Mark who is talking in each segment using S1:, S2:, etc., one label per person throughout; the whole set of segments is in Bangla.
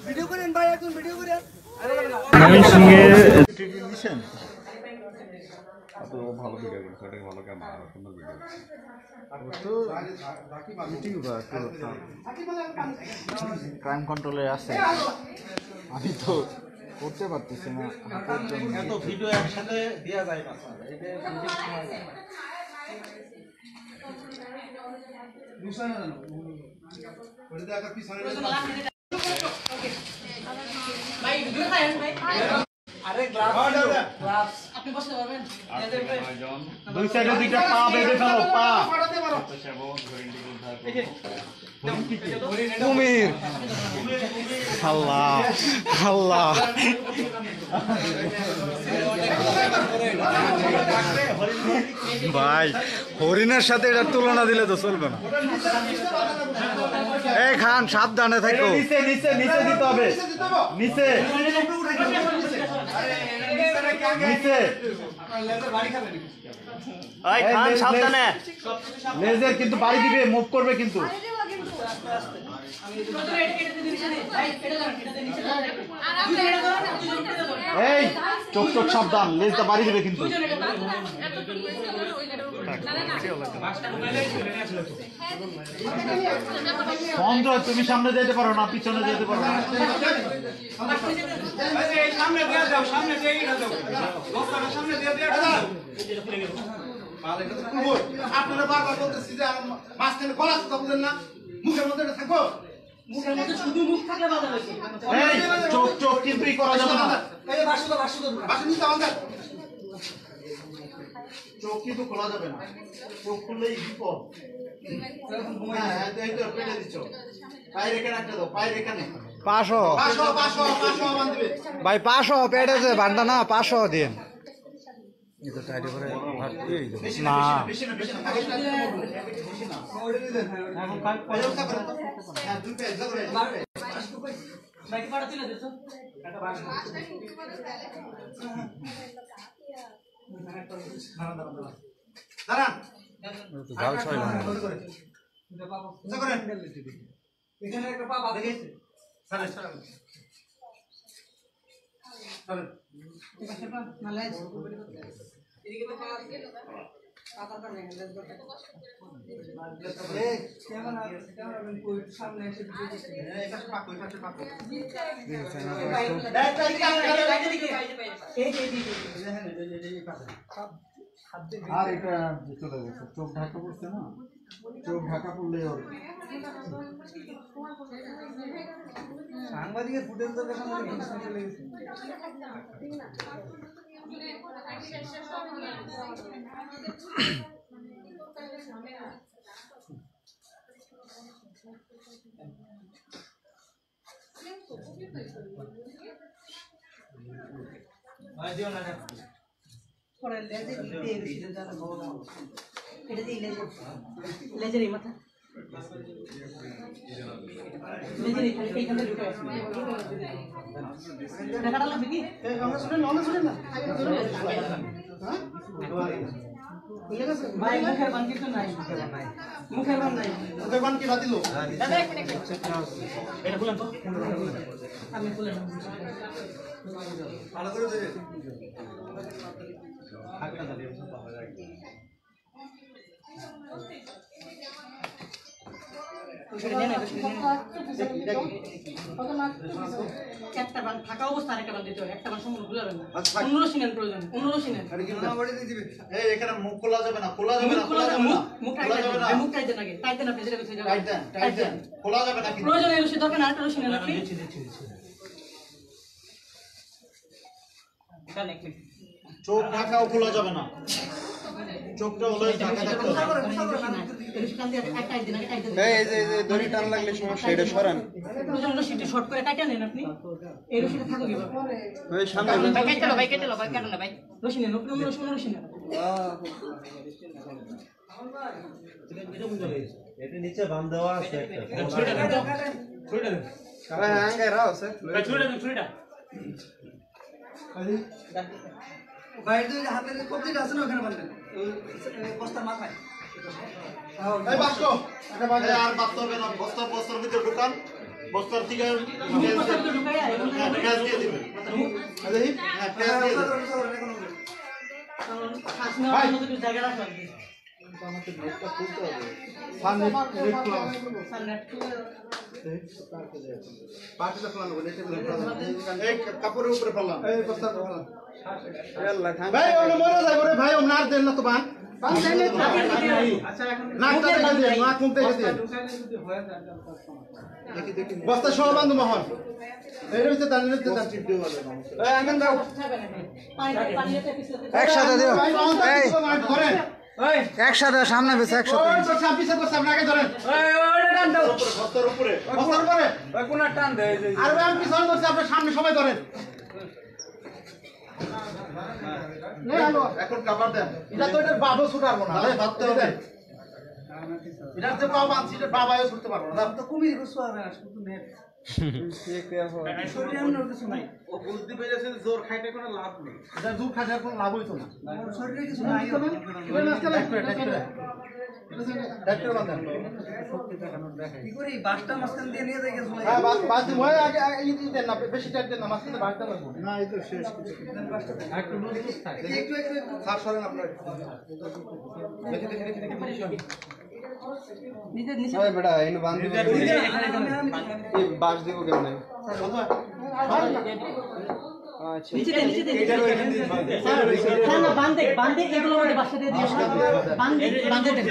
S1: ভিডিও করেন ভাই, একজন ভিডিও করেন।
S2: ভালো ভিডিও করছে, ভালো ক্যামেরা, সুন্দর ভিডিও
S3: ক্রাইম কন্ট্রোলে আছে, আমি তো করতে পারতেছি না।
S1: এত ভিডিও একসাথে দেওয়া যায় না আরে গ্লাভস আপনি বসতে পারবেন।
S3: দুই সাইডে দুইটা পা বেঁধে ফেলো, পা। কুমির, আল্লাহ আল্লাহ। ভাই হরিণের সাথে এটার তুলনা দিলে তো চলবে না। এই খান সাবধানে থাকো, নিচে নিচে নিচে দিতে হবে, নিচে নিচে। এই খান সাবধানে, লেজের কিন্তু বাড়ি দিবে, মুভ করবে কিন্তু। এই চোখ চোখ সাবধান, লেজটা বাড়ি দিবে কিন্তু। সঞ্জয় তুমি সামনে যেতে পারো না, পিছনে যেতে পারো না।
S1: আপনারা বারবার বলতেছি যে মাঝখানে গলা কথা বলেন না, মুখের মধ্যে থাকো। মুখের মধ্যে শুধু মুখ থাকলে বাধা হয়েছে।
S3: চোখ চোখ কিন্তু করা যাবে না, চোখ কিন্তু খোলা যাবে না, চোখ খুললেই বিপদ। পেটে দিচ্ছ, পায়ের এখানে একটা দাও, পায়ের এখানে 500 ভাই, 500 পেটে যে বান্ডা না, 500 দিন।
S1: এখানে একটা পা বাঁধা গেছে।
S3: আর এটা চলে গেছে, চোখ ঢাকা পড়ছে না, চোখ ঢাকা পড়লে ওর
S1: সাংবাদিকের ফুটেজ তো দেখা চলে গেছে। মাথা মুখের বান কিন্তু নাই, মুখের বান নাই, মুখের বান কি বাতিল? এটা বলেন তো, আমি বলে ভালো করে দেবে। একটা বান থাকা অবস্থা আরেকটা বান দিতে হবে, একটা বান সম্পূর্ণ খুলে যাবে না। 15 সিনেন প্রয়োজন, 15 সিনেন।
S3: এই এখানে মুখ খোলা যাবে না, খোলা যাবে না, খোলা যাবে না,
S1: মুখ টাইট দেন, মুখ টাইট দেন আগে, টাইট দেন আপনি যেটা বলছেন,
S3: টাইট দেন, টাইট দেন, খোলা যাবে না কিন্তু।
S1: প্রয়োজন এই রশি দরকার না, আরেকটা রশি নেন আপনি।
S3: চোখ ঢাকাও খোলা যাবে না, চোখটা হলো ঢাকা থাকতে হবে। এই যে দড়ি টান লাগলে সমস্যা, এটা সরান।
S1: প্রয়োজন রশিটা শর্ট করে টাইট নেন আপনি। এই রশিটা থাকো কিভাবে?
S3: ওই সামনে
S1: ভাই কেটে লো, ভাই কেটে লো, ভাই কাটুন না ভাই। রশি নেন, রশি নেন।
S4: এটা নিচে বাঁধ দেওয়া আছে একটা।
S1: ছুরিটা দেন তো, ছুরিটা দেন।
S3: আরে আঙ্গে রাও স্যার,
S1: ছুরিটা দেন, ছুরিটা। বাইরে যে হাতের কবজিটা আছে না, ওখানে বাঁধবেন, ওই বস্তার মাথায়।
S3: এই বাক্স এটা বাজে আর বাঁধতে হবে না, বস্তার ভিতরে ঢুকান, বস্তার থেকে পেঁয়াজ দিয়ে দিবেন। হ্যাঁ, পেঁয়াজ দিয়ে দিবেন। এই কাপড়ের উপরে ফেললাম।
S1: ভাই ওনে মরে যাবে রে ভাই, ওনার দেন না তো বান। নাকটা দেখে দিন, নাক মুখ দেখে দিন। বস্তা সহ বান্ধব মহল। এই রইছে তার নিতে তার চিপ দিও ভালো। এই আঙ্গন দাও।
S5: একসাথে দিও। এই
S1: ধরেন।
S5: একসাথে সামনে বেশ একসাথে।
S1: ওই তো ছাব্বিশে তো সামনে আগে ধরেন।
S3: বস্তার উপরে
S1: বস্তার উপরে। আর ভাই আমি পিছনে ধরছি, আপনার সামনে সবাই ধরেন। এখন কাবার দেন। এটা তো এটার বাবু ছুটারবো না। ভাবতে হবে। এটার যে বাবা আনছি, এটার বাবাও ছুটতে পারবো না। তো কুমির গুছো হবে না, শুধু নেট। ও বুঝতে পেরেছে যে জোর খাইতে কোনো লাভ নেই। এটা জোর খাইতে কোনো লাভ হইতো না। শরীরে কিছু নাই। ডাক্তার বাঁধেন। কি করি বাসটা মাঝখান দিয়ে নিয়ে যাই গেছ। হ্যাঁ বাস দিন হয় আগে ই দেন না, বেশি টাইট দেন না, মাঝখানে বাসটা লাগবে। না এই তো শেষ কিছু। একটু লুজ থাকে। একটু স্যার সরেন আপনারা। দেখি পজিশন। নিচে বেটা এনে বাঁধ দিব। এই বাস দিব কেমনে? আচ্ছা নিচে দে। স্যার না বাঁধে এগুলো মধ্যে বাসটা দিয়ে দিও। বাঁধে দেন।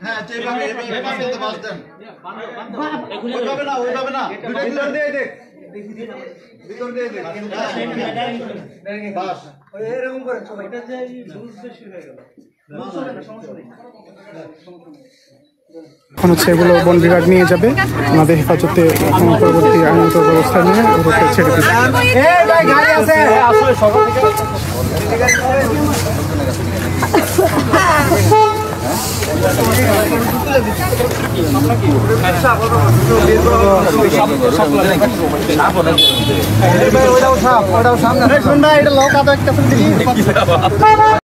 S1: হ্যাঁ যে বাঁধে তো বাস দেন। ওইভাবে না। ভিতর দিয়ে দেখ। ভিতর দিয়ে দেখ। বাস এরকম করে সবাই। এটা যে লুজ বেশি হয়ে গেল। লুজ হবে না, সমস্যা নেই।
S6: এখন হচ্ছে এগুলো বন বিভাগ নিয়ে যাবে, আমাদের হেফাজতে পরবর্তী আইনত ব্যবস্থা নিয়ে ওদেরকে ছেড়ে দিবে।
S5: ওটাও সামনে।